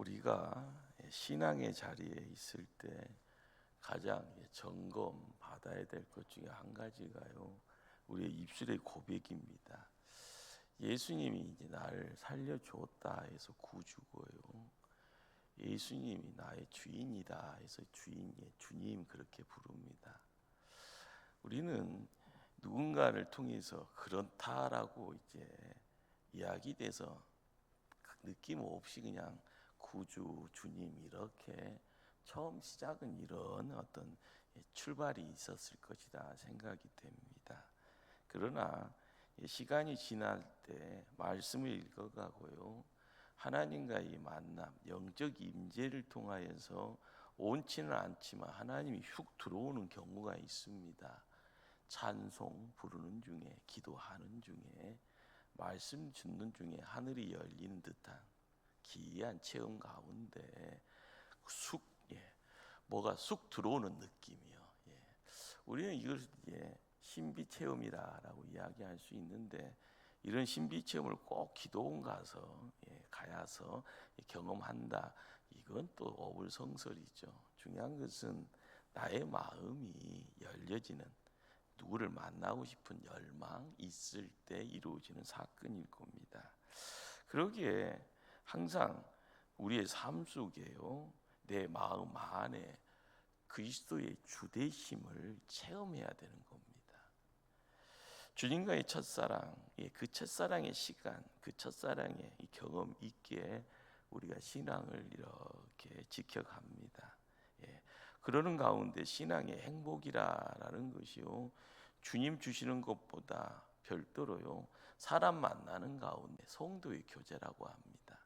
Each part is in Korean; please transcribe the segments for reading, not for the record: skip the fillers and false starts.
우리가 신앙의 자리에 있을 때 가장 점검 받아야 될 것 중에 한 가지가요, 우리의 입술의 고백입니다. 예수님이 이제 나를 살려주었다 해서 구주고요, 예수님이 나의 주인이다 해서 주님 그렇게 부릅니다. 우리는 누군가를 통해서 그렇다라고 이제 이야기돼서 느낌 없이 그냥 구주, 주님 이렇게 처음 시작은 이런 어떤 출발이 있었을 것이다 생각이 됩니다. 그러나 시간이 지날 때 말씀을 읽어가고요, 하나님과의 만남, 영적 임재를 통하여서 온치는 않지만 하나님이 훅 들어오는 경우가 있습니다. 찬송 부르는 중에, 기도하는 중에, 말씀 듣는 중에 하늘이 열리는 듯한 기이한 체험 가운데 뭐가 쑥 들어오는 느낌이요. 우리는 이걸 신비 체험이라고 이야기할 수 있는데, 이런 신비 체험을 꼭 기도원 가서 경험한다, 이건 또 어불성설이죠. 중요한 것은 나의 마음이 열려지는, 누구를 만나고 싶은 열망 있을 때 이루어지는 사건일 겁니다. 그러기에 항상 우리의 삶 속에요, 내 마음 안에 그리스도의 주되심을 체험해야 되는 겁니다. 주님과의 첫사랑, 그 첫사랑의 시간, 그 첫사랑의 경험 있기에 우리가 신앙을 이렇게 지켜갑니다. 그러는 가운데 신앙의 행복이라는 것이요, 주님 주시는 것보다 별도로요, 사람 만나는 가운데 성도의 교제라고 합니다.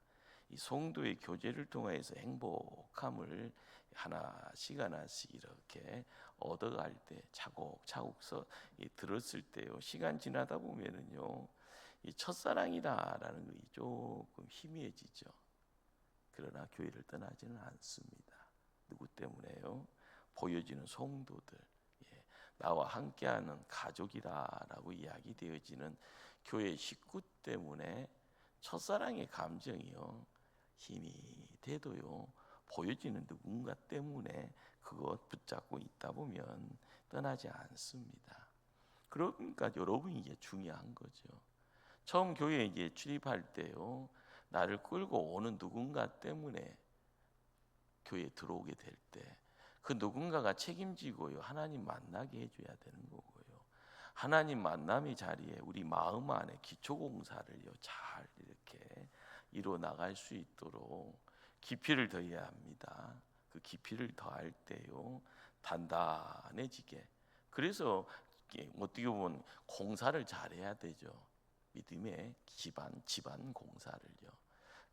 이 성도의 교제를 통해서 행복함을 하나씩 이렇게 얻어갈 때, 차곡차곡 들었을 때요, 시간 지나다 보면은요, 이 첫사랑이다라는 것이 조금 희미해지죠. 그러나 교회를 떠나지는 않습니다. 누구 때문에요? 보여지는 성도들, 나와 함께하는 가족이다라고 이야기되어지는 교회 식구 때문에 첫사랑의 감정이요, 힘이 돼도요, 보여지는 누군가 때문에 그것 붙잡고 있다 보면 떠나지 않습니다. 그러니까 여러분이 이게 중요한 거죠. 처음 교회에 이제 출입할 때요, 나를 끌고 오는 누군가 때문에 교회에 들어오게 될 때 그 누군가가 책임지고요, 하나님 만나게 해줘야 되는 거고요, 하나님 만남의 자리에 우리 마음 안에 기초공사를요 잘 이렇게 이루어 나갈 수 있도록 깊이를 더해야 합니다. 그 깊이를 더할 때요, 단단해지게, 그래서 어떻게 보면 공사를 잘해야 되죠. 믿음의 집안 공사를요.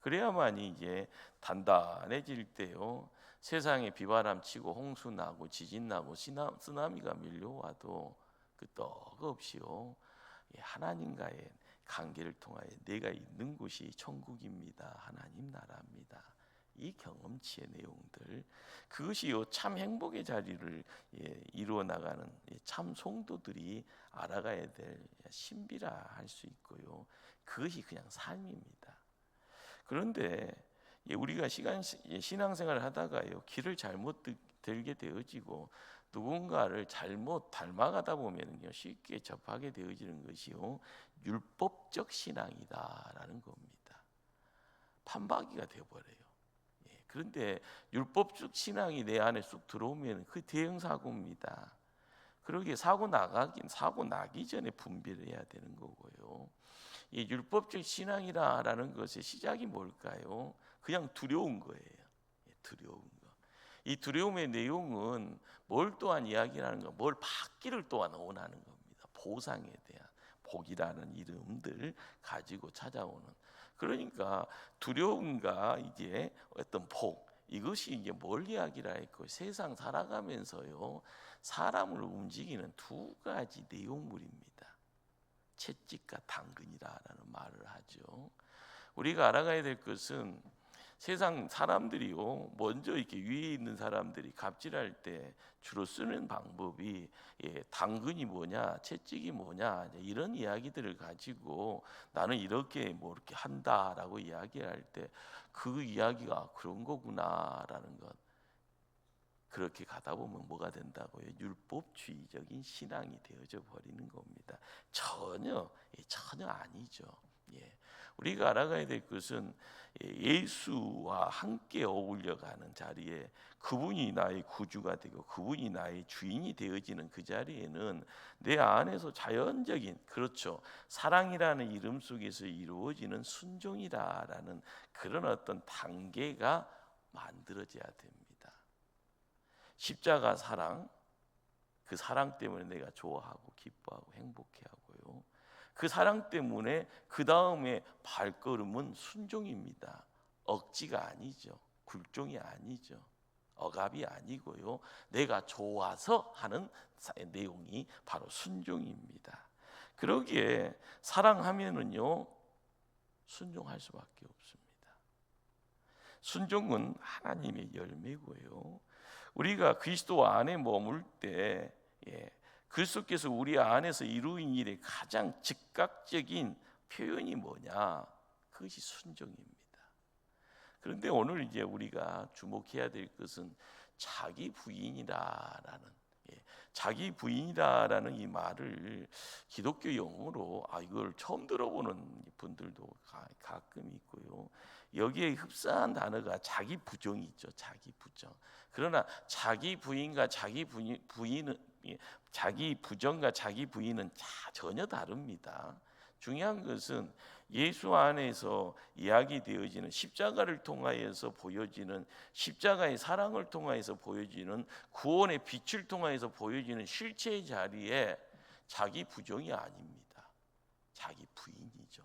그래야만이 이제 단단해질 때요, 세상에 비바람 치고 홍수 나고 지진 나고 쓰나미가 밀려와도 그 떡 없이요, 하나님과의 관계를 통하여 내가 있는 곳이 천국입니다, 하나님 나라입니다, 이 경험치의 내용들, 그것이요 참 행복의 자리를 이루어 나가는 참 성도들이 알아가야 될 신비라 할 수 있고요, 그것이 그냥 삶입니다. 그런데 우리가 신앙생활을 하다가요, 길을 잘못 들게 되어지고 누군가를 잘못 닮아가다 보면요, 쉽게 접하게 되어지는 것이요, 율법적 신앙이다라는 겁니다. 판박이가 되어버려요. 그런데 율법적 신앙이 내 안에 쑥 들어오면 그 대형 사고입니다. 그러기에 사고 나기 전에 분별을 해야 되는 거고요. 이 율법적 신앙이라는 것의 시작이 뭘까요? 그냥 두려운 거예요. 두려운 거. 이 두려움의 내용은 뭘 또한 이야기하는 거, 뭘 받기를 또한 원하는 겁니다. 보상에 대한, 복이라는 이름들 가지고 찾아오는. 그러니까 두려움과 이제 어떤 복, 이것이 이제 뭘 이야기라 했고, 세상 살아가면서요, 사람을 움직이는 두 가지 내용물입니다. 채찍과 당근이라는 말을 하죠. 우리가 알아가야 될 것은 세상 사람들이요, 먼저 이렇게 위에 있는 사람들이 갑질할 때 주로 쓰는 방법이 당근이 뭐냐, 채찍이 뭐냐, 이런 이야기들을 가지고 나는 이렇게 뭐 이렇게 한다라고 이야기할 때 그 이야기가 그런 거구나라는 것. 그렇게 가다 보면 뭐가 된다고요? 율법주의적인 신앙이 되어져 버리는 겁니다. 전혀 아니죠. 우리가 알아가야 될 것은 예수와 함께 어울려가는 자리에 그분이 나의 구주가 되고 그분이 나의 주인이 되어지는 그 자리에는 내 안에서 자연적인, 그렇죠, 사랑이라는 이름 속에서 이루어지는 순종이라는 그런 어떤 단계가 만들어져야 됩니다. 십자가 사랑, 그 사랑 때문에 내가 좋아하고 기뻐하고 행복해하고요. 그 사랑 때문에 그 다음에 발걸음은 순종입니다. 억지가 아니죠. 굴종이 아니죠. 억압이 아니고요. 내가 좋아서 하는 내용이 바로 순종입니다. 그러기에 사랑하면은요, 순종할 수밖에 없습니다. 순종은 하나님의 열매고요. 우리가 그리스도 안에 머물 때 그리스도께서 우리 안에서 이루인 일의 가장 즉각적인 표현이 뭐냐? 그것이 순종입니다. 그런데 오늘 이제 우리가 주목해야 될 것은 자기 부인이라는, 자기 부인이라는 이 말을 기독교 용어로 이걸 처음 들어보는 분들도 가끔 있고요. 여기에 흡사한 단어가 자기 부정이 있죠. 자기 부정. 그러나 자기 부인과 자기 부인은, 자기 부정과 자기 부인은 전혀 다릅니다. 중요한 것은 예수 안에서 이야기되어지는 십자가를 통하여서 보여지는, 십자가의 사랑을 통하여서 보여지는, 구원의 빛을 통하여서 보여지는 실체의 자리에 자기 부정이 아닙니다. 자기 부인이죠.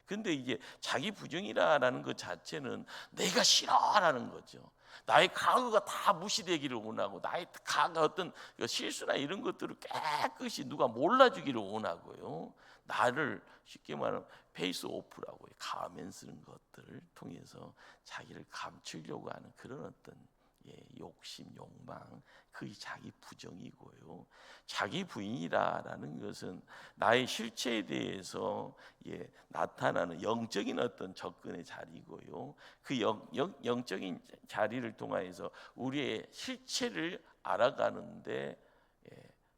근데 이게 자기 부정이라는 것 자체는 내가 싫어라는 거죠. 나의 과거가 다 무시되기를 원하고, 나의 과거 어떤 실수나 이런 것들을 깨끗이 누가 몰라주기를 원하고요. 나를 쉽게 말하면 페이스 오프라고 해요. 가면 쓰는 것들을 통해서 자기를 감추려고 하는 그런 어떤 욕심, 욕망, 그게 자기 부정이고요. 자기 부인이라는 것은 나의 실체에 대해서 나타나는 영적인 어떤 접근의 자리고요. 그 영적인 자리를 통해서 우리의 실체를 알아가는데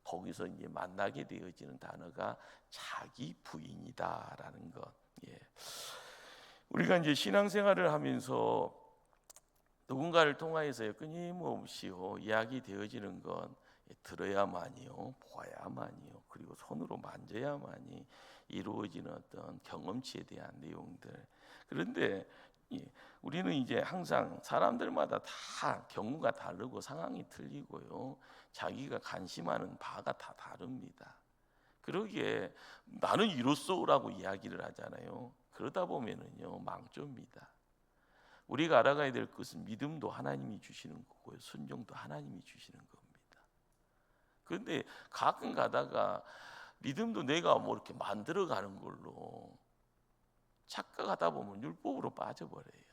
거기서 이제 만나게 되어지는 단어가 자기 부인이다라는 것. 우리가 이제 신앙생활을 하면서 누군가를 통하여서 끊임없이 이야기 되어지는 건 들어야만이요, 보아야만이요, 그리고 손으로 만져야만이 이루어지는 어떤 경험치에 대한 내용들. 그런데 우리는 이제 항상 사람들마다 다 경우가 다르고 상황이 틀리고요, 자기가 관심하는 바가 다 다릅니다. 그러기에 나는 이로써라고 이야기를 하잖아요. 그러다 보면은요, 망조입니다. 우리가 알아가야 될 것은 믿음도 하나님이 주시는 거고요, 순종도 하나님이 주시는 겁니다. 그런데 가끔 가다가 믿음도 내가 뭐 이렇게 만들어가는 걸로 착각하다 보면 율법으로 빠져버려요.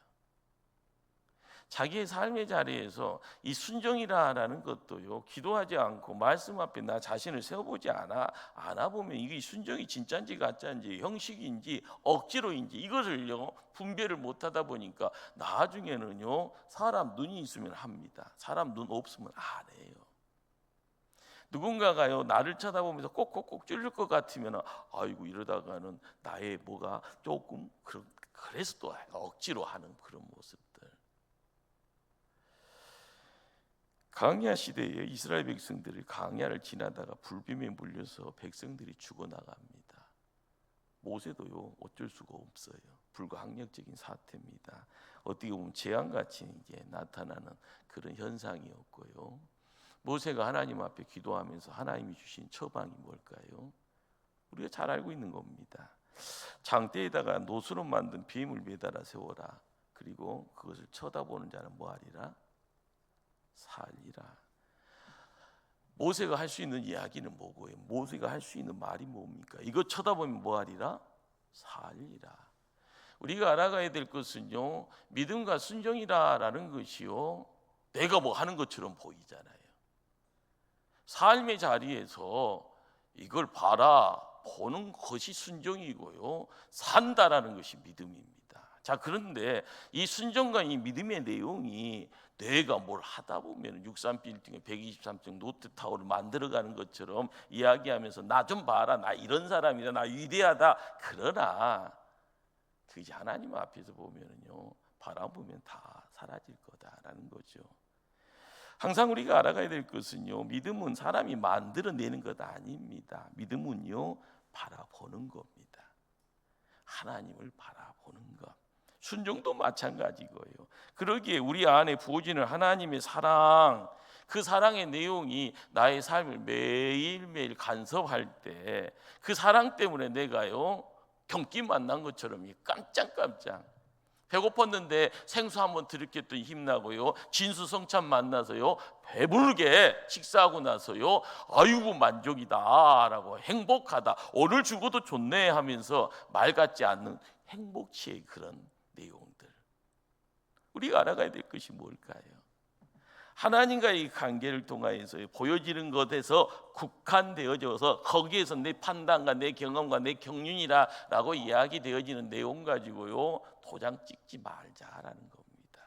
자기의 삶의 자리에서 이 순종이라는 것도요, 기도하지 않고 말씀 앞에 나 자신을 세워보지 않아 보면 이게 순종이 진짜인지 가짜인지, 형식인지 억지로인지 이것을요 분별을 못하다 보니까 나중에는요 사람 눈이 있으면 합니다. 사람 눈 없으면 안 해요. 누군가가요 나를 쳐다보면서 꼭꼭꼭 찔릴 것 같으면 아이고 이러다가는 나의 뭐가 조금 그래서 또 억지로 하는 그런 모습들. 광야 시대에 이스라엘 백성들이 광야를 지나다가 불뱀에 물려서 백성들이 죽어나갑니다. 모세도요 어쩔 수가 없어요. 불가항력적인 사태입니다. 어떻게 보면 재앙같이 이제 나타나는 그런 현상이었고요. 모세가 하나님 앞에 기도하면서 하나님이 주신 처방이 뭘까요? 우리가 잘 알고 있는 겁니다. 장대에다가 노수로 만든 뱀을 매달아 세워라. 그리고 그것을 쳐다보는 자는 뭐하리라? 살리라. 모세가 할 수 있는 이야기는 뭐고요? 모세가 할 수 있는 말이 뭡니까? 이거 쳐다보면 뭐하리라? 살리라. 우리가 알아가야 될 것은요, 믿음과 순종이라는 것이요, 내가 뭐 하는 것처럼 보이잖아요. 삶의 자리에서 이걸 봐라 보는 것이 순종이고요, 산다라는 것이 믿음입니다. 자, 그런데 이 순종과 이 믿음의 내용이 내가 뭘 하다 보면 63빌딩에 123층 노트타워를 만들어가는 것처럼 이야기하면서 나 좀 봐라, 나 이런 사람이다, 나 위대하다. 그러나 그게 하나님 앞에서 보면은요, 바라보면 다 사라질 거다라는 거죠. 항상 우리가 알아가야 될 것은요, 믿음은 사람이 만들어내는 것 아닙니다. 믿음은요, 바라보는 겁니다. 하나님을 바라보는 것. 순종도 마찬가지고요. 그러기에 우리 안에 부어지는 하나님의 사랑, 그 사랑의 내용이 나의 삶을 매일매일 간섭할 때 그 사랑 때문에 내가요, 경기 만난 것처럼 깜짝깜짝 배고팠는데 생수 한번 들이켰더니 힘나고요, 진수성찬 만나서요 배부르게 식사하고 나서요 아이고 만족이다 라고, 행복하다, 오늘 죽어도 좋네 하면서 말 같지 않는 행복치의 그런 내용들, 우리가 알아가야 될 것이 뭘까요? 하나님과의 관계를 통하여서 보여지는 것에서 국한되어져서 거기에서 내 판단과 내 경험과 내 경륜이라고 이야기되어지는 내용 가지고요 도장 찍지 말자라는 겁니다.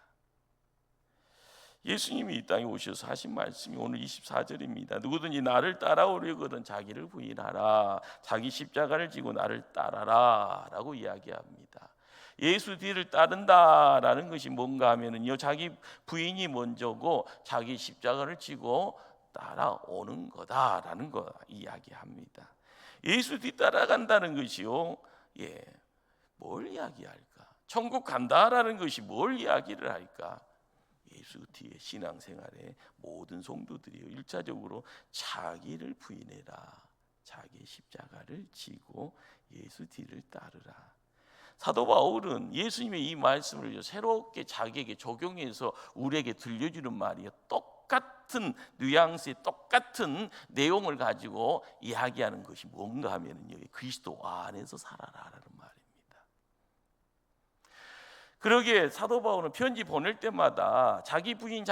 예수님이 이 땅에 오셔서 하신 말씀이 오늘 24절입니다. 누구든지 나를 따라오려거든 자기를 부인하라, 자기 십자가를 지고 나를 따라라 라고 이야기합니다. 예수 뒤를 따른다라는 것이 뭔가 하면은요, 자기 부인이 먼저고 자기 십자가를 지고 따라오는 거다라는 거 이야기합니다. 예수 뒤 따라간다는 것이요, 뭘 이야기할까? 천국 간다라는 것이 뭘 이야기를 할까? 예수 뒤에 신앙생활에 모든 성도들이요, 1차적으로 자기를 부인해라, 자기 십자가를 지고 예수 뒤를 따르라. 사도 바울은 예수님의 이 말씀을 새롭게 자기에게 적용해서 우리에게 들려주는 말이에요. 똑같은 뉘앙스의 똑같은 내용을 가지고 이야기하는 것이 뭔가 하면은 그리스도 안에서 살아라라는 말입니다. 그러기에 사도 바울은 편지 보낼 때마다 자기 부인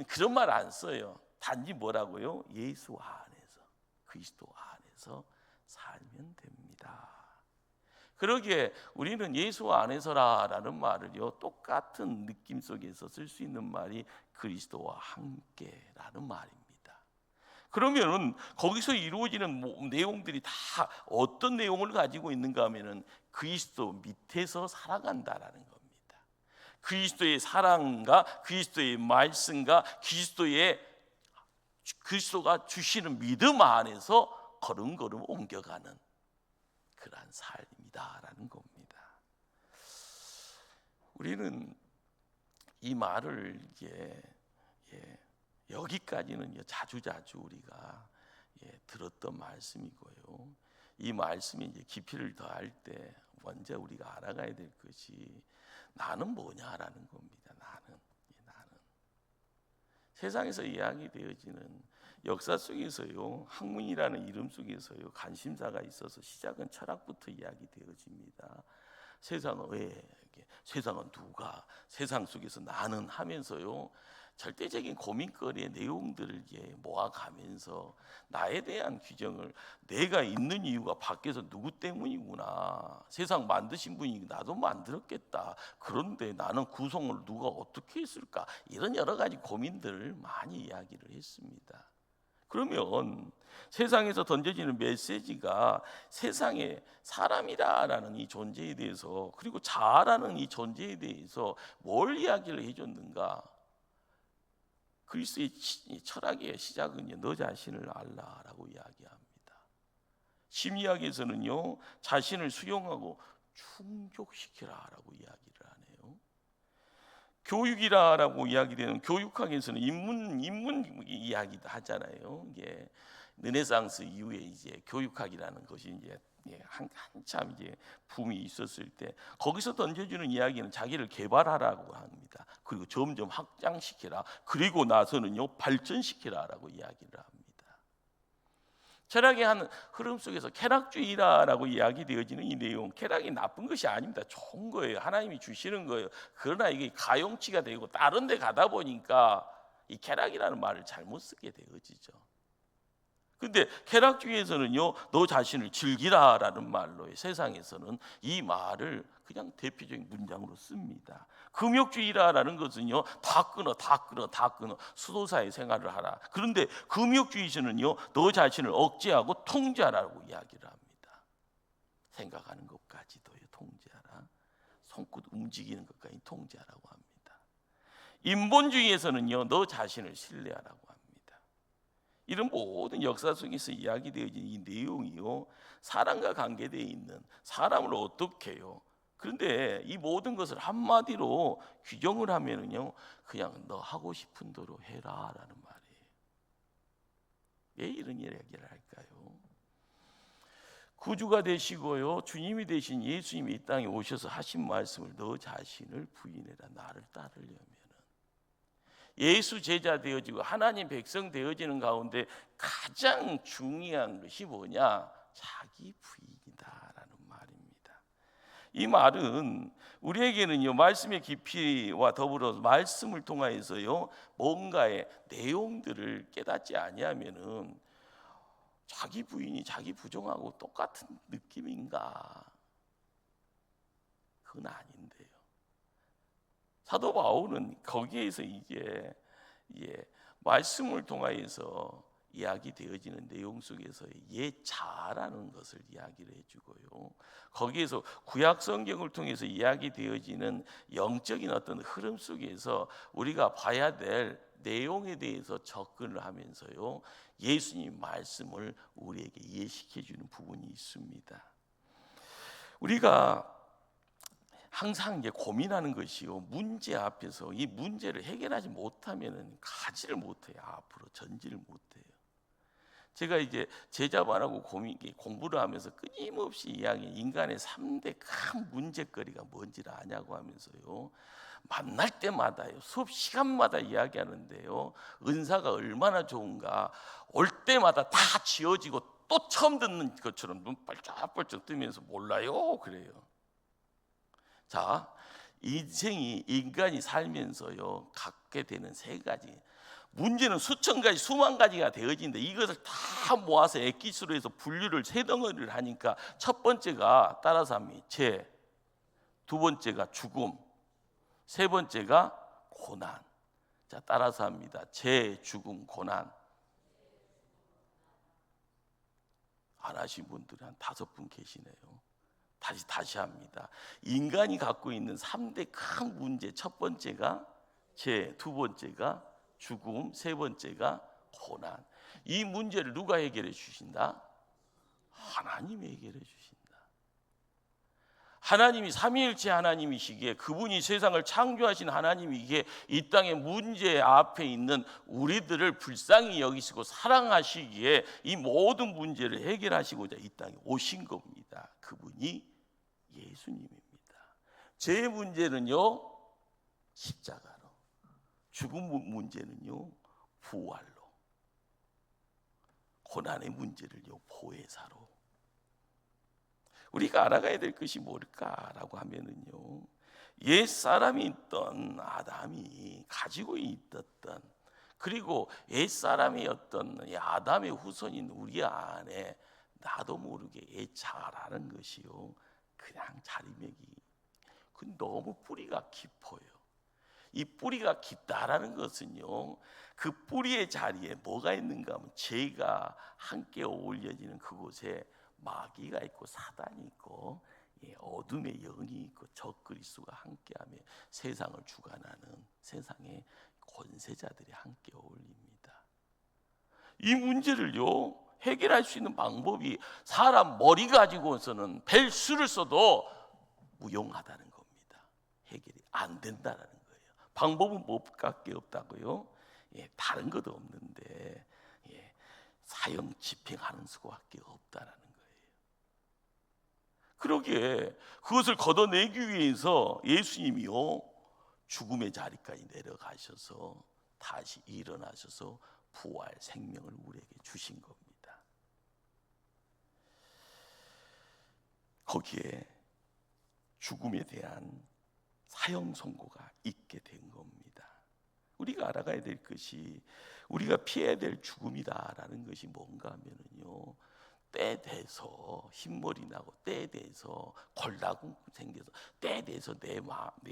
그런 말 안 써요. 단지 뭐라고요? 예수 안에서, 그리스도 안에서 살면 됩니다. 그러기에 우리는 예수 안에서라라는 말을요, 똑같은 느낌 속에서 쓸 수 있는 말이 그리스도와 함께라는 말입니다. 그러면은 거기서 이루어지는 내용들이 다 어떤 내용을 가지고 있는가 하면은 그리스도 밑에서 살아간다라는 겁니다. 그리스도의 사랑과 그리스도의 말씀과 그리스도가 주시는 믿음 안에서 걸음걸음 옮겨가는 그러한 삶이다라는 겁니다. 우리는 이 말을 여기까지는 자주자주 우리가 들었던 말씀이고요. 이 말씀이 이제 깊이를 더할 때 먼저 우리가 알아가야 될 것이 나는 뭐냐라는 겁니다. 나는 세상에서 이야기되어지는 역사 속에서요, 학문이라는 이름 속에서요 관심사가 있어서 시작은 철학부터 이야기되어집니다. 세상은 누가, 세상 속에서 나는 하면서요 절대적인 고민거리의 내용들을 모아가면서 나에 대한 규정을, 내가 있는 이유가 밖에서 누구 때문이구나, 세상 만드신 분이 나도 만들었겠다, 그런데 나는 구성을 누가 어떻게 했을까, 이런 여러 가지 고민들을 많이 이야기를 했습니다. 그러면 세상에서 던져지는 메시지가 세상에 사람이라는 이 존재에 대해서, 그리고 자아라는 이 존재에 대해서 뭘 이야기를 해줬는가? 그리스도의 철학의 시작은 너 자신을 알라라고 이야기합니다. 심리학에서는요, 자신을 수용하고 충족시키라라고 이야기를 하네요. 교육이라고 이야기되는 교육학에서는 인문 이야기도 하잖아요. 이게 르네상스 이후에 이제 교육학이라는 것이 이제 한참 이제 붐이 있었을 때 거기서 던져주는 이야기는 자기를 개발하라고 합니다. 그리고 점점 확장시키라. 그리고 나서는요 발전시키라라고 이야기를 합니다. 철학의 한 흐름 속에서 쾌락주의라고 이야기되어지는 이 내용, 쾌락이 나쁜 것이 아닙니다. 좋은 거예요. 하나님이 주시는 거예요. 그러나 이게 가용치가 되고 다른 데 가다 보니까 이 쾌락이라는 말을 잘못 쓰게 되어지죠. 근데 쾌락주의에서는요, 너 자신을 즐기라라는 말로 세상에서는 이 말을 그냥 대표적인 문장으로 씁니다. 금욕주의라는 것은요, 다 끊어, 다 끊어, 다 끊어. 수도사의 생활을 하라. 그런데 금욕주의에서는요, 너 자신을 억제하고 통제하라고 이야기를 합니다. 생각하는 것까지도요, 통제하라. 손끝 움직이는 것까지 통제하라고 합니다. 인본주의에서는요, 너 자신을 신뢰하라고 합니다. 이런 모든 역사 속에서 이야기되어진 이 내용이요, 사람과 관계되어 있는 사람을 어떻게 해요? 그런데 이 모든 것을 한마디로 규정을 하면은요, 그냥 너 하고 싶은 대로 해라라는 말이에요. 왜 이런 이야기를 할까요? 구주가 되시고요, 주님이 되신 예수님이 이 땅에 오셔서 하신 말씀을 너 자신을 부인해라. 나를 따르려면 예수 제자 되어지고 하나님 백성 되어지는 가운데 가장 중요한 것이 뭐냐? 자기 부인이다라는 말입니다. 이 말은 우리에게는요, 말씀의 깊이와 더불어 말씀을 통하여서요, 뭔가의 내용들을 깨닫지 아니하면은 자기 부인이 자기 부정하고 똑같은 느낌인가? 그건 아닌데요. 사도 바울은 거기에서 이제 말씀을 통하여서 이야기되어지는 내용 속에서 예자라는 것을 이야기를 해주고요, 거기에서 구약 성경을 통해서 이야기되어지는 영적인 어떤 흐름 속에서 우리가 봐야 될 내용에 대해서 접근을 하면서요, 예수님 말씀을 우리에게 이해시켜 주는 부분이 있습니다. 우리가 항상 이제 고민하는 것이요, 문제 앞에서 이 문제를 해결하지 못하면은 가지를 못해요. 앞으로 전지를 못해요. 제가 이제 제자반하고 공부를 하면서 끊임없이 이야기, 인간의 3대 큰 문제거리가 뭔지를 아냐고 하면서요, 만날 때마다요, 수업 시간마다 이야기하는데요, 은사가 얼마나 좋은가, 올 때마다 다 지어지고 또 처음 듣는 것처럼 눈 빨짝빨짝 뜨면서 몰라요 그래요. 자, 인생이, 인간이 살면서요, 갖게 되는 세 가지 문제는 수천 가지, 수만 가지가 되어지는데 이것을 다 모아서 액기스로 해서 분류를 세 덩어리를 하니까 첫 번째가 따라서 합니다. 죄, 두 번째가 죽음, 세 번째가 고난. 자, 따라서 합니다. 죄, 죽음, 고난. 안 하신 분들이 한 5분 계시네요. 다시 합니다. 인간이 갖고 있는 3대 큰 문제, 첫 번째가 죄, 두 번째가 죽음, 세 번째가 고난. 이 문제를 누가 해결해 주신다? 하나님이 해결해 주신다. 하나님이 삼위일체 하나님이시기에, 그분이 세상을 창조하신 하나님이기에 이 땅의 문제 앞에 있는 우리들을 불쌍히 여기시고 사랑하시기에 이 모든 문제를 해결하시고자 이 땅에 오신 겁니다. 그분이 예수님입니다. 죄 문제는요, 십자가로, 죽음 문제는요, 부활로, 고난의 문제를요, 보혜사로. 우리가 알아가야 될 것이 뭘까라고 하면은요, 옛 사람이 있던 아담이 가지고 있었던, 그리고 옛 사람이었던 아담의 후손인 우리 안에 나도 모르게 애착하라는 것이요, 그냥 자리매기, 그 너무 뿌리가 깊어요. 이 뿌리가 깊다라는 것은요, 그 뿌리의 자리에 뭐가 있는가 하면 죄가 함께 어울려지는 그곳에 마귀가 있고 사단이 있고 어둠의 영이 있고 적그리스도가 함께하며 세상을 주관하는 세상의 권세자들이 함께 어울립니다. 이 문제를요, 해결할 수 있는 방법이 사람 머리 가지고서는 벨 수를 써도 무용하다는 겁니다. 해결이 안 된다는 거예요. 방법은 뭐밖에 없다고요? 다른 것도 없는데 사형 집행하는 수밖에 없다는 거예요. 그러기에 그것을 걷어내기 위해서 예수님이요, 죽음의 자리까지 내려가셔서 다시 일어나셔서 부활 생명을 우리에게 주신 겁니다. 거기에 죽음에 대한 사형 선고가 있게 된 겁니다. 우리가 알아가야 될 것이 우리가 피해야 될 죽음이다라는 것이 뭔가 하면은요, 때에 대해서 흰머리 나고 때에 대해서 골다공 생겨서 때에 대해서 내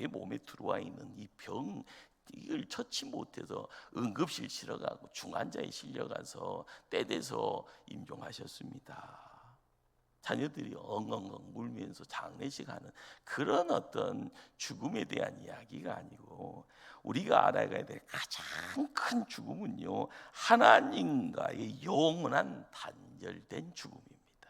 몸에 들어와 있는 이 병, 이걸 처치 못해서 응급실 실어가고 중환자에 실려가서 때에 대해서 임종하셨습니다. 자녀들이 엉엉엉 울면서 장례식 하는 그런 어떤 죽음에 대한 이야기가 아니고, 우리가 알아가야 될 가장 큰 죽음은요, 하나님과의 영원한 단절된 죽음입니다.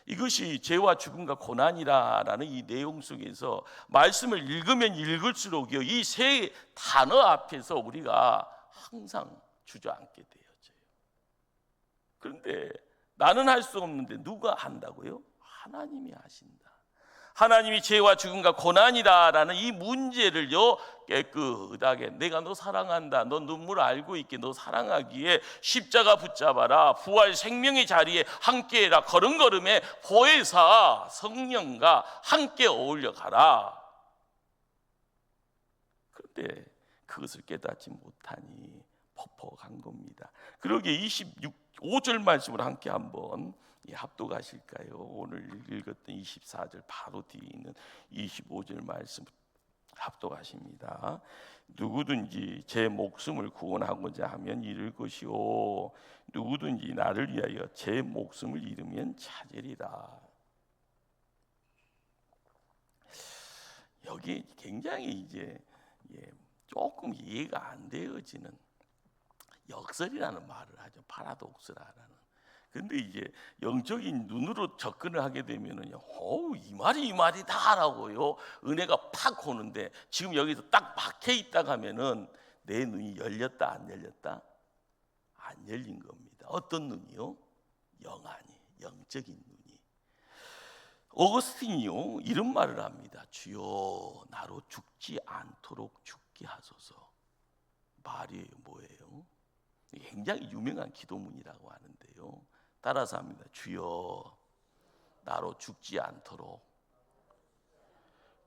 이것이 죄와 죽음과 고난이라는 이 내용 속에서 말씀을 읽으면 읽을수록요, 이 세 단어 앞에서 우리가 항상 주저앉게 되어져요. 그런데 나는 할 수 없는데 누가 한다고요? 하나님이 하신다. 하나님이 죄와 죽음과 고난이다라는 이 문제를요, 깨끗하게 내가 너 사랑한다, 너 눈물 알고 있게 너 사랑하기에 십자가 붙잡아라, 부활 생명의 자리에 함께해라, 걸음걸음에 보혜사 성령과 함께 어울려 가라. 그런데 그것을 깨닫지 못하니 퍼퍼간 겁니다. 그러기에 25절 말씀을 함께 한번 합독하실까요? 오늘 읽었던 24절 바로 뒤에 있는 25절 말씀 합독하십니다. 누구든지 제 목숨을 구원하고자 하면 잃을 것이요, 누구든지 나를 위하여 제 목숨을 잃으면 찾으리라. 여기 굉장히 이제 조금 이해가 안 되어지는 역설이라는 말을 하죠. 파라독스라는. 근데 이제 영적인 눈으로 접근을 하게 되면은요, 이 말이다라고요, 은혜가 팍 오는데, 지금 여기서 딱 박혀 있다 하면은 내 눈이 열렸다 안 열렸다? 안 열린 겁니다. 어떤 눈이요? 영안이, 영적인 눈이. 어거스틴이요, 이런 말을 합니다. 주여 나로 죽지 않도록 죽게 하소서. 말이에요, 뭐예요? 굉장히 유명한 기도문이라고 하는데요, 따라서 합니다. 주여 나로 죽지 않도록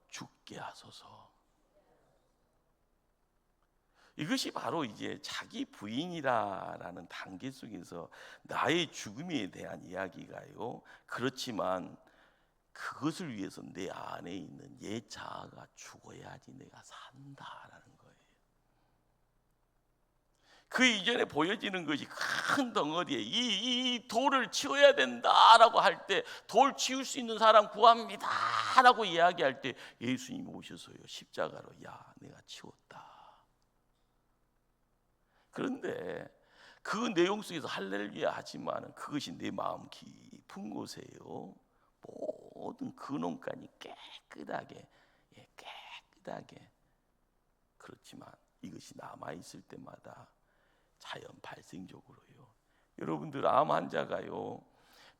죽게 하소서. 이것이 바로 이제 자기 부인이라는 단계 속에서 나의 죽음에 대한 이야기가요, 그렇지만 그것을 위해서 내 안에 있는 옛 자아가 죽어야지 내가 산다라는 거예요. 그 이전에 보여지는 것이 큰 덩어리에 이 돌을 치워야 된다라고 할 때, 돌 치울 수 있는 사람 구합니다라고 이야기할 때 예수님이 오셔서요, 십자가로 야 내가 치웠다. 그런데 그 내용 속에서 할렐루야 하지만 그것이 내 마음 깊은 곳에요, 모든 근원까지 깨끗하게, 그렇지만 이것이 남아있을 때마다 자연 발생적으로요, 여러분들 암 환자가요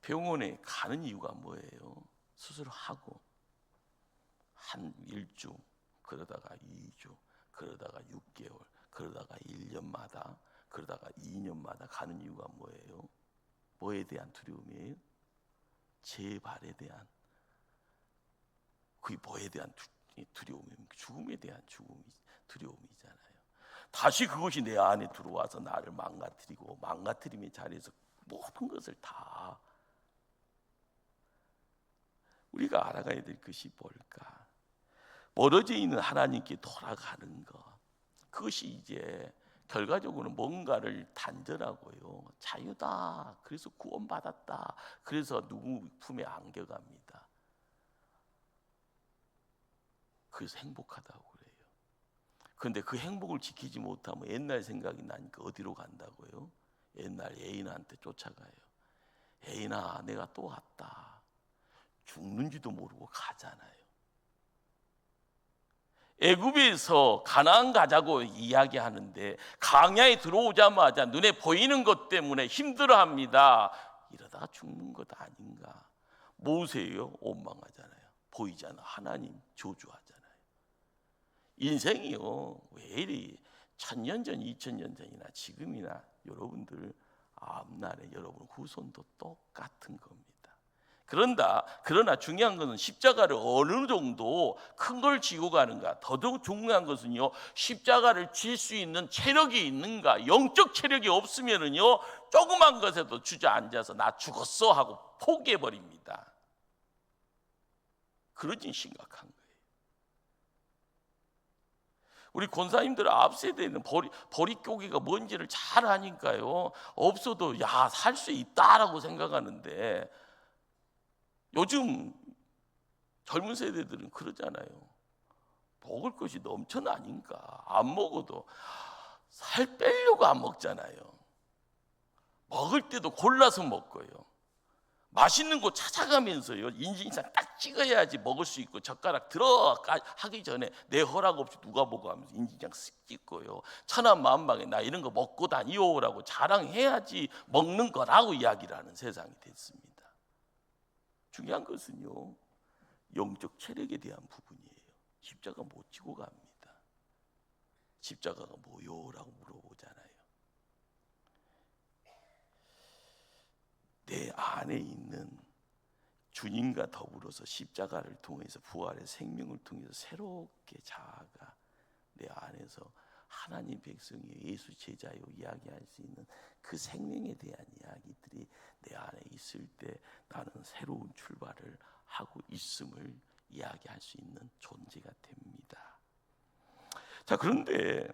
병원에 가는 이유가 뭐예요? 수술하고 한 1주, 그러다가 2주, 그러다가 6개월, 그러다가 1년마다, 그러다가 2년마다 가는 이유가 뭐예요? 뭐에 대한 두려움이에요? 재발에 대한, 그게 뭐에 대한 두려움입니까? 죽음에 대한 두려움이잖아요. 다시 그것이 내 안에 들어와서 나를 망가뜨리고, 망가뜨림의 자리에서 모든 것을 다, 우리가 알아가야 될 것이 뭘까? 멀어져 있는 하나님께 돌아가는 것, 그것이 이제 결과적으로 뭔가를 단절하고요, 자유다, 그래서 구원받았다, 그래서 누구 품에 안겨갑니다. 그래서 행복하다고 그래요. 그런데 그 행복을 지키지 못하면 옛날 생각이 나니까 어디로 간다고요? 옛날 애인한테 쫓아가요. 애인아 내가 또 왔다. 죽는지도 모르고 가잖아요. 애굽에서 가나안 가자고 이야기하는데 광야에 들어오자마자 눈에 보이는 것 때문에 힘들어합니다. 이러다가 죽는 것 아닌가? 모세요, 원망하잖아요. 보이잖아, 하나님 저주하잖아요. 인생이요, 왜 이리 1000년 전, 2000년 전이나 지금이나 여러분들 앞날에 여러분 후손도 똑같은 겁니다. 그러나 중요한 것은 십자가를 어느 정도 큰 걸 지고 가는가. 더더욱 중요한 것은요, 십자가를 질 수 있는 체력이 있는가. 영적 체력이 없으면은요, 조그만 것에도 주저앉아서 나 죽었어 하고 포기해 버립니다. 그러진 심각한 거예요. 우리 권사님들 앞 세대는 보릿고개가 뭔지를 잘 아니까요, 없어도 살 수 있다라고 생각하는데, 요즘 젊은 세대들은 그러잖아요. 먹을 것이 넘쳐나니까 안 먹어도 살 빼려고 안 먹잖아요. 먹을 때도 골라서 먹고요. 맛있는 거 찾아가면서요, 인증샷 딱 찍어야지 먹을 수 있고, 젓가락 들어가 하기 전에 내 허락 없이 누가 보고 하면서 인증샷 쓱 찍고요. 천하만방에 나 이런 거 먹고 다니오라고 자랑해야지 먹는 거라고 이야기를 하는 세상이 됐습니다. 중요한 것은요, 영적 체력에 대한 부분이에요. 십자가 못 지고 갑니다. 십자가가 뭐요? 라고 물어보잖아요. 내 안에 있는 주님과 더불어서 십자가를 통해서, 부활의 생명을 통해서 새롭게 자아가 내 안에서 하나님 백성이요, 예수 제자요 이야기할 수 있는 그 생명에 대한 이야기들이 내 안에 있을 때 나는 새로운 출발을 하고 있음을 이야기할 수 있는 존재가 됩니다. 자, 그런데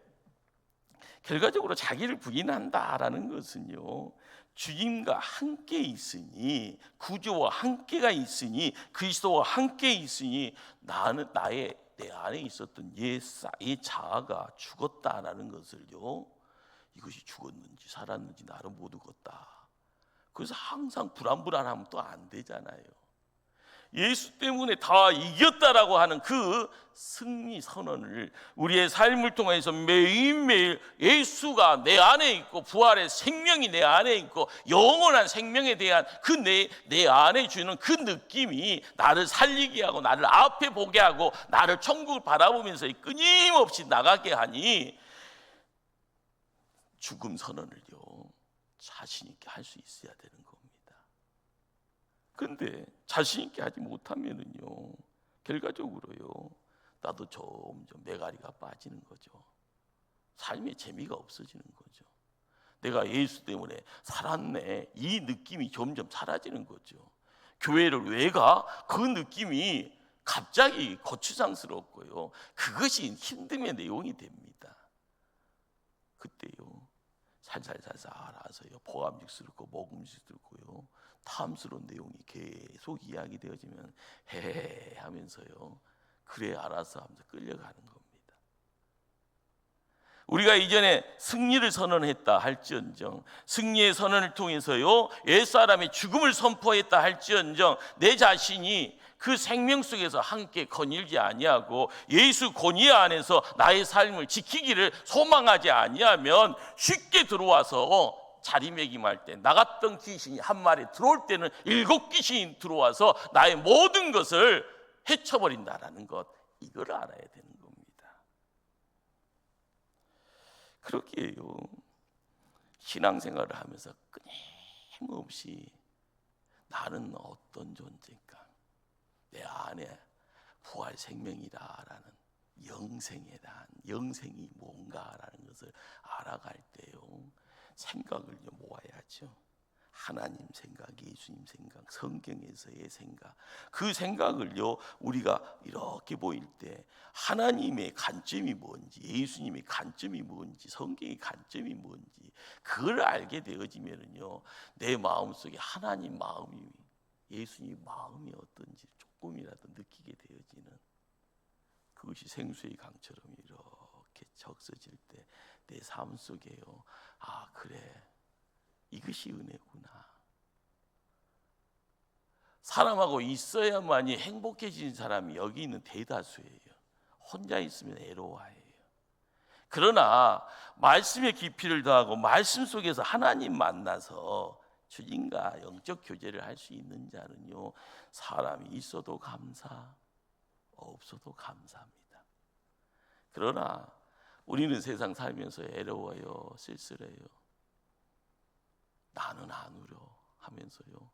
결과적으로 자기를 부인한다라는 것은요, 주님과 함께 있으니, 구주와 함께가 있으니, 그리스도와 함께 있으니 내 안에 있었던 옛 자아가 죽었다라는 것을요, 이것이 죽었는지 살았는지 나를 못 죽었다. 그래서 항상 불안하면 또 안 되잖아요. 예수 때문에 다 이겼다라고 하는 그 승리 선언을 우리의 삶을 통해서 매일매일 예수가 내 안에 있고, 부활의 생명이 내 안에 있고, 영원한 생명에 대한 그 내 안에 주는 그 느낌이 나를 살리게 하고, 나를 앞에 보게 하고, 나를 천국을 바라보면서 끊임없이 나가게 하니, 죽음 선언을요, 자신 있게 할 수 있어야 되는 겁니다. 근데 자신 있게 하지 못하면은요, 결과적으로요, 나도 점점 메가리가 빠지는 거죠. 삶의 재미가 없어지는 거죠. 내가 예수 때문에 살았네, 이 느낌이 점점 사라지는 거죠. 교회를 왜 가? 그 느낌이 갑자기 거추장스럽고요, 그것이 힘듦의 내용이 됩니다. 그때요, 살살살살 알아서요, 보암직스럽고 먹음직스럽고요, 탐스러운 내용이 계속 이야기되어지면 헤헤 하면서요, 그래 알아서 하면서 끌려가는 겁니다. 우리가 이전에 승리를 선언했다 할지언정, 승리의 선언을 통해서요, 옛사람의 죽음을 선포했다 할지언정, 내 자신이 그 생명 속에서 함께 거닐지 아니하고 예수 권위 안에서 나의 삶을 지키기를 소망하지 아니하면, 쉽게 들어와서 자리매김할 때 나갔던 귀신이 한 마리 들어올 때는 7 귀신이 들어와서 나의 모든 것을 해쳐버린다라는 것, 이걸 알아야 되는 겁니다. 그렇게요, 신앙생활을 하면서 끊임없이 나는 어떤 존재인가, 내 안에 부활 생명이다라는 영생에 대한, 영생이 뭔가라는 것을 알아갈 때요, 생각을 모아야죠. 하나님 생각, 예수님 생각, 성경에서의 생각, 그 생각을요, 우리가 이렇게 보일 때 하나님의 관점이 뭔지, 예수님의 관점이 뭔지, 성경의 관점이 뭔지, 그걸 알게 되어지면은요, 내 마음속에 하나님 마음이, 예수님 마음이 어떤지 조금이라도 느끼게 되어지는, 그것이 생수의 강처럼 이렇게 적셔질 때 내 삶 속에요, 아 그래, 이것이 은혜구나. 사람하고 있어야만이 행복해지는 사람이 여기 있는 대다수예요. 혼자 있으면 애로워해요. 그러나 말씀의 깊이를 더하고 말씀 속에서 하나님 만나서 주님과 영적 교제를 할 수 있는 자는요, 사람이 있어도 감사, 없어도 감사합니다. 그러나 우리는 세상 살면서 애로워요, 쓸쓸해요, 나는 안 울어 하면서요,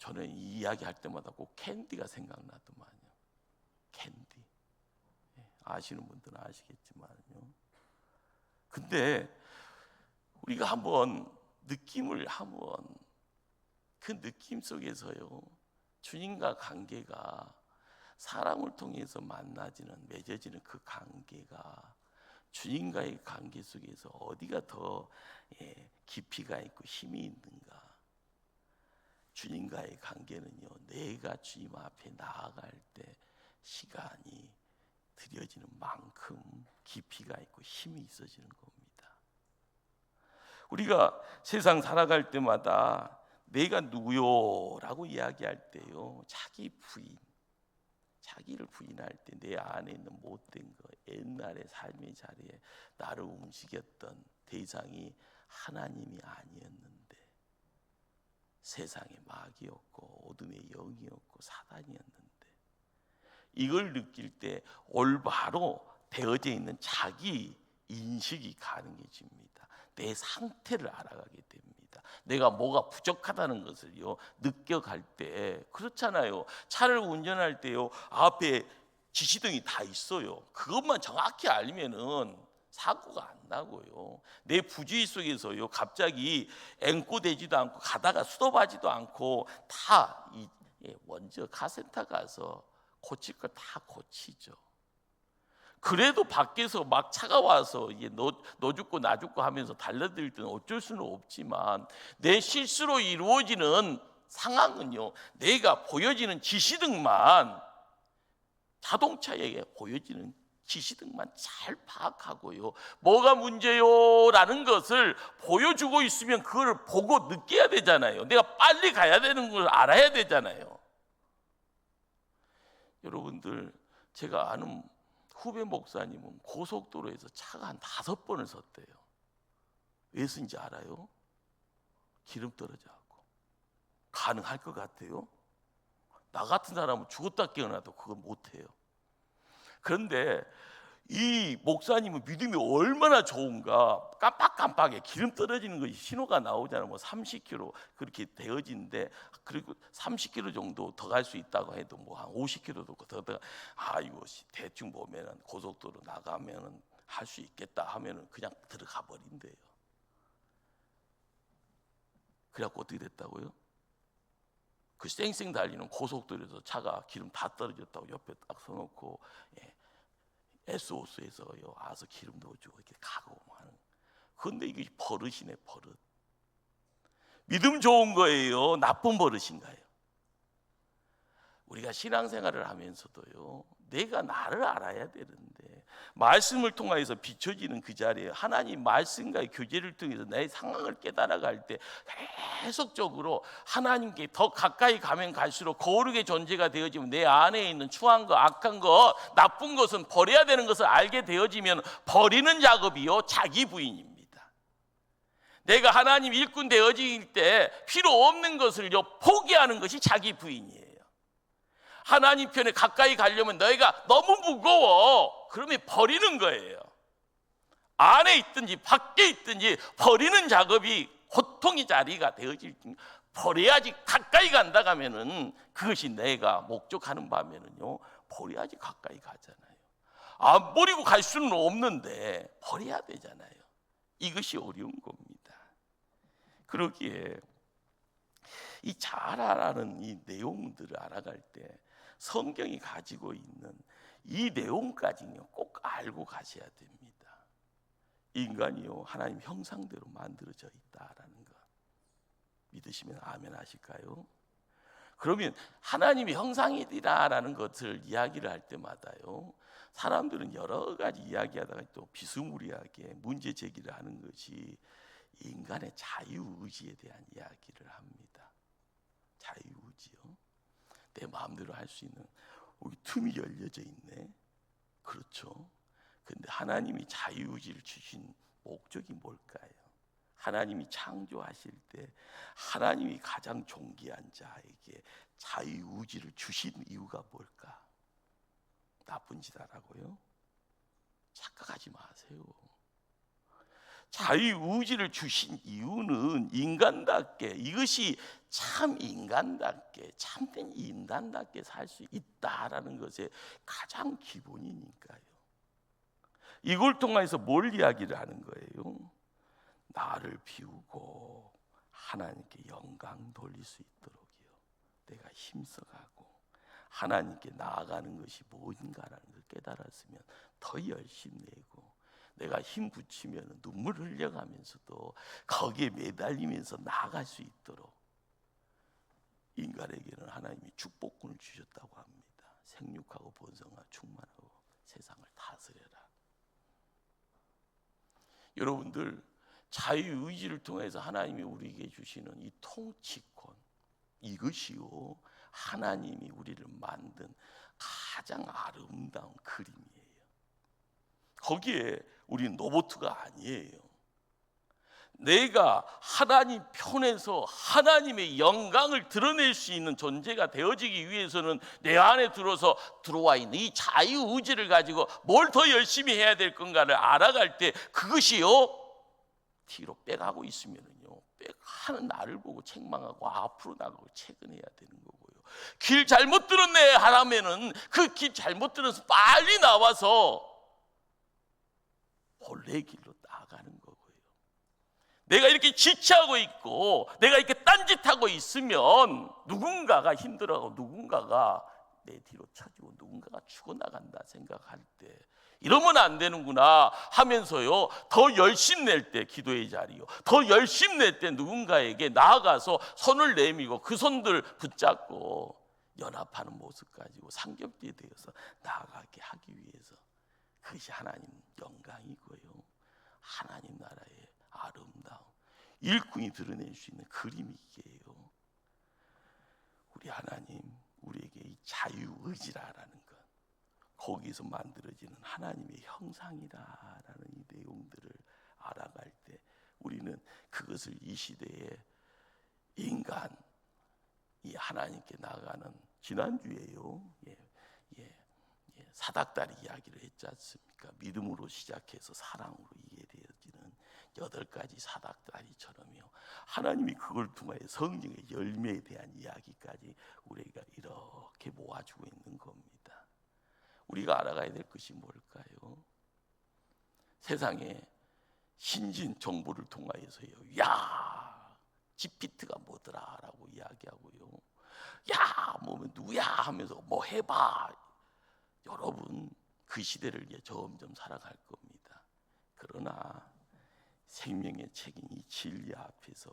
저는 이 이야기 할 때마다 꼭 캔디가 생각나더만요. 캔디. 아시는 분들은 아시겠지만요. 근데 우리가 한번 그 느낌 속에서요, 주님과 관계가 사랑을 통해서 맺어지는 그 관계가 주님과의 관계 속에서 어디가 더 깊이가 있고 힘이 있는가? 주님과의 관계는요, 내가 주님 앞에 나아갈 때 시간이 들여지는 만큼 깊이가 있고 힘이 있어지는 겁니다. 우리가 세상 살아갈 때마다 내가 누구요? 라고 이야기할 때요, 자기를 부인할 때 내 안에 있는 못된 거, 옛날의 삶의 자리에 나를 움직였던 대상이 하나님이 아니었는데 세상의 마귀였고 어둠의 영이었고 사단이었는데, 이걸 느낄 때 올바로 되어져 있는 자기 인식이 가능해집니다. 내 상태를 알아가게 됩니다. 내가 뭐가 부족하다는 것을요 느껴갈 때, 그렇잖아요. 차를 운전할 때요 앞에 지시등이 다 있어요. 그것만 정확히 알면은 사고가 안 나고요. 내 부주의 속에서요 갑자기 앵꼬되지도 않고 가다가 스톱하지도 않고 다 먼저 카센터 가서 고칠 거 다 고치죠. 그래도 밖에서 막 차가 와서 너 죽고 나 죽고 하면서 달려들 때는 어쩔 수는 없지만, 내 실수로 이루어지는 상황은요 내가 보여지는 지시등만, 자동차에 보여지는 지시등만 잘 파악하고요, 뭐가 문제요? 라는 것을 보여주고 있으면 그걸 보고 느껴야 되잖아요. 내가 빨리 가야 되는 걸 알아야 되잖아요. 여러분들, 제가 아는 후배 목사님은 고속도로에서 차가 한 5번을 섰대요. 왜 쓴지 알아요? 기름 떨어져갖고. 가능할 것 같아요? 나 같은 사람은 죽었다 깨어나도 그걸 못해요. 그런데 이 목사님은 믿음이 얼마나 좋은가, 깜빡깜빡에 기름 떨어지는 것이 신호가 나오잖아요. 뭐 30km 그렇게 되어지는데, 그리고 30km 정도 더 갈 수 있다고 해도 뭐 한 50km도 더 이거 대충 보면은 고속도로 나가면은 할 수 있겠다 하면은 그냥 들어가 버린대요. 그래갖고 어떻게 됐다고요? 그 쌩쌩 달리는 고속도로에서 차가 기름 다 떨어졌다고 옆에 딱 서놓고 SOS에서요 와서 기름 넣어주고 이렇게 가고 하는. 그런데 이게 버릇이네, 버릇. 믿음 좋은 거예요, 나쁜 버릇인가요? 우리가 신앙생활을 하면서도요 내가 나를 알아야 되는데, 말씀을 통해서 비춰지는 그 자리에 하나님 말씀과의 교제를 통해서 내 상황을 깨달아갈 때 계속적으로 하나님께 더 가까이 가면 갈수록 거룩의 존재가 되어지면, 내 안에 있는 추한 거, 악한 거, 나쁜 것은 버려야 되는 것을 알게 되어지면 버리는 작업이요 자기 부인입니다. 내가 하나님 일꾼 되어질 때 필요 없는 것을요 포기하는 것이 자기 부인이에요. 하나님 편에 가까이 가려면 너희가 너무 무거워, 그러면 버리는 거예요. 안에 있든지 밖에 있든지 버리는 작업이 고통의 자리가 되어질 때, 버려야지 가까이 간다 하면은 그것이 내가 목적하는 바면은요 버려야지 가까이 가잖아요. 안 버리고 갈 수는 없는데 버려야 되잖아요. 이것이 어려운 겁니다. 그러기에 이 잘 알아라는 이 내용들을 알아갈 때 성경이 가지고 있는 이 내용까지는 꼭 알고 가셔야 됩니다. 인간이요 하나님 형상대로 만들어져 있다라는 거 믿으시면 아멘 하실까요? 그러면 하나님의 형상이라는 것을 이야기를 할 때마다요 사람들은 여러 가지 이야기하다가 또 비스무리하게 문제 제기를 하는 것이 인간의 자유의지에 대한 이야기를 합니다. 자유의지요. 내 마음대로 할 수 있는 여기 틈이 열려져 있네. 그렇죠. 근데 하나님이 자유의지를 주신 목적이 뭘까요? 하나님이 창조하실 때 하나님이 가장 존귀한 자에게 자유의지를 주신 이유가 뭘까? 나쁜 짓 하라고요? 착각하지 마세요. 자유의지를 주신 이유는 인간답게, 이것이 참 인간답게, 참된 인간답게 살 수 있다라는 것의 가장 기본이니까요. 이걸 통해서 뭘 이야기를 하는 거예요? 나를 비우고 하나님께 영광 돌릴 수 있도록요, 내가 힘써가고 하나님께 나아가는 것이 뭔가라는 걸 깨달았으면 더 열심히 내고, 내가 힘 붙이면 눈물을 흘려가면서도 거기에 매달리면서 나아갈 수 있도록 인간에게는 하나님이 축복권을 주셨다고 합니다. 생육하고 번성하고 충만하고 세상을 다스려라. 여러분들, 자유의지를 통해서 하나님이 우리에게 주시는 이 통치권, 이것이요 하나님이 우리를 만든 가장 아름다운 그림이에요. 거기에 우리는 로봇가 아니에요. 내가 하나님 편에서 하나님의 영광을 드러낼 수 있는 존재가 되어지기 위해서는 내 안에 들어와 있는 이 자유의지를 가지고 뭘 더 열심히 해야 될 건가를 알아갈 때, 그것이요 뒤로 빼가고 있으면은요, 빼가는 나를 보고 책망하고 앞으로 나가고 채근해야 되는 거고요. 길 잘못 들었네 하라면은 그 길 잘못 들어서 빨리 나와서 본래의 길로 나아가는 거고요. 내가 이렇게 지체하고 있고 내가 이렇게 딴짓하고 있으면 누군가가 힘들어하고 누군가가 내 뒤로 쳐지고 누군가가 죽어나간다 생각할 때, 이러면 안 되는구나 하면서요, 더 열심 낼 때 기도의 자리요, 더 열심 낼 때 누군가에게 나아가서 손을 내밀고 그 손들 붙잡고 연합하는 모습 가지고 삼겹살이 되어서 나아가게 하기 위해서, 그것이 하나님 영광이고요, 하나님 나라의 아름다움, 일꾼이 드러낼 수 있는 그림이기에요. 우리 하나님 우리에게 이 자유의지라는 것, 거기서 만들어지는 하나님의 형상이라는 이 내용들을 알아갈 때, 우리는 그것을 이 시대에 인간, 이 하나님께 나아가는, 지난주에요 사닥다리 이야기를 했지 않습니까? 믿음으로 시작해서 사랑으로 이해되어지는 8가지 사닥다리처럼요, 하나님이 그걸 통하여 성경의 열매에 대한 이야기까지 우리가 이렇게 모아주고 있는 겁니다. 우리가 알아가야 될 것이 뭘까요? 세상에 신진 정보를 통하여서요, 야 GPT가 뭐더라 라고 이야기하고요, 야 뭐면 누구야 하면서 뭐 해봐. 여러분, 그 시대를 점점 살아갈 겁니다. 그러나 생명의 책인 이 진리 앞에서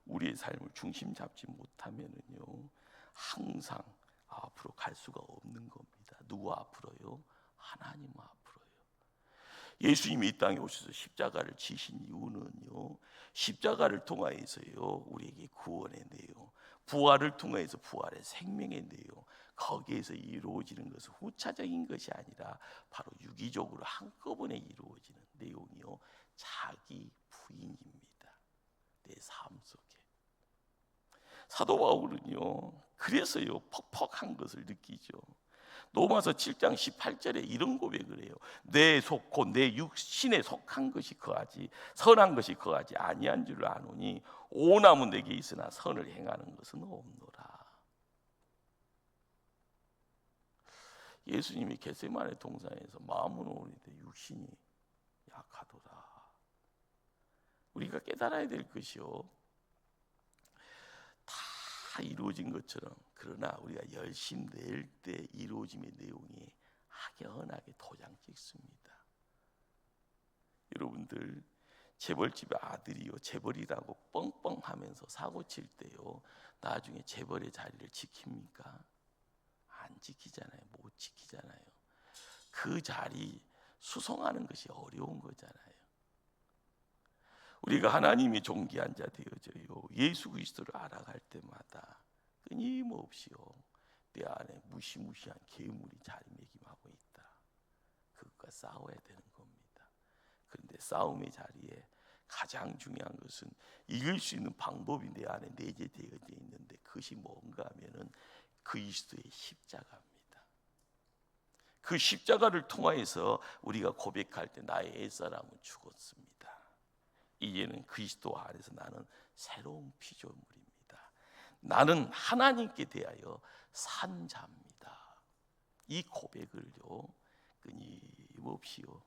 우리의 삶을 중심 잡지 못하면은요, 항상 앞으로 갈 수가 없는 겁니다. 누구 앞으로요? 하나님 앞으로요. 예수님이 이 땅에 오셔서 십자가를 지신 이유는요, 십자가를 통하여서요 우리에게 구원의 내용, 부활을 통해서 부활의 생명의 내용, 거기에서 이루어지는 것은 후차적인 것이 아니라 바로 유기적으로 한꺼번에 이루어지는 내용이요, 자기 부인입니다. 내 삶 속에. 사도 바울은요, 그래서요 퍽퍽한 것을 느끼죠. 로마서 7장 18절에 이런 고백을 해요. 내 속고 내 육신에 속한 것이 거하지 선한 것이 거하지 아니한 줄 아노니 오남은 내게 있으나 선을 행하는 것은 없노라. 예수님이 겟세마네 동산에서 마음은 오는데 육신이 약하더라. 우리가 깨달아야 될 것이요, 다 이루어진 것처럼, 그러나 우리가 열심 낼 때 이루어짐의 내용이 확연하게 도장 찍습니다. 여러분들, 재벌집의 아들이요 재벌이라고 뻥뻥하면서 사고 칠 때요, 나중에 재벌의 자리를 지킵니까? 안 지키잖아요. 못 지키잖아요. 그 자리 수송하는 것이 어려운 거잖아요. 우리가 하나님이 존귀한 자 되어져요, 예수 그리스도를 알아갈 때마다 끊임없이요 내 안에 무시무시한 괴물이 자리매김하고 있다. 그것과 싸워야 되는 겁니다. 그런데 싸움의 자리에 가장 중요한 것은 이길 수 있는 방법이 내 안에 내재되어 있는데, 그것이 뭔가 하면은 그리스도의 십자가입니다. 그 십자가를 통하여서 우리가 고백할 때 나의 옛사람은 죽었습니다. 이제는 그리스도 안에서 나는 새로운 피조물입니다. 나는 하나님께 대하여 산 자입니다. 이 고백을요 끊임없이요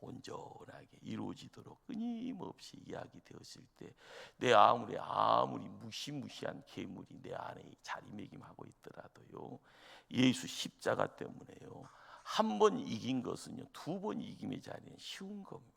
온전하게 이루어지도록 끊임없이 이야기되었을 때 내 아무리 무시무시한 괴물이 내 안에 자리매김하고 있더라도요 예수 십자가 때문에요 한 번 이긴 것은요 두 번 이김의 자리는 쉬운 겁니다.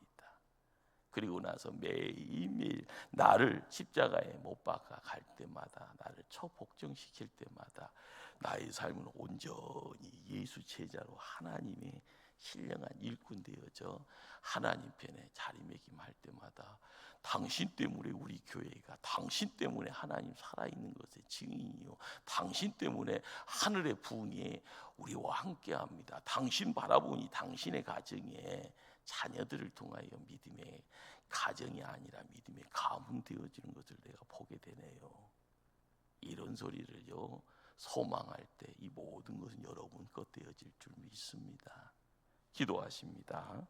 그리고 나서 매일매일 나를 십자가에 못 박아 갈 때마다 나를 처복종시킬 때마다 나의 삶은 온전히 예수 제자로 하나님의 신령한 일꾼 되어져 하나님 편에 자리매김할 때마다 당신 때문에 우리 교회가 당신 때문에 하나님 살아있는 것의 증인이요 당신 때문에 하늘의 부흥에 우리와 함께합니다. 당신 바라보니 당신의 가정에 자녀들을 통하여 믿음의 가정이 아니라 믿음의 가문 되어지는 것을 내가 보게 되네요. 이런 소리를요 소망할 때 이 모든 것은 여러분 것 되어질 줄 믿습니다. 기도하십니다.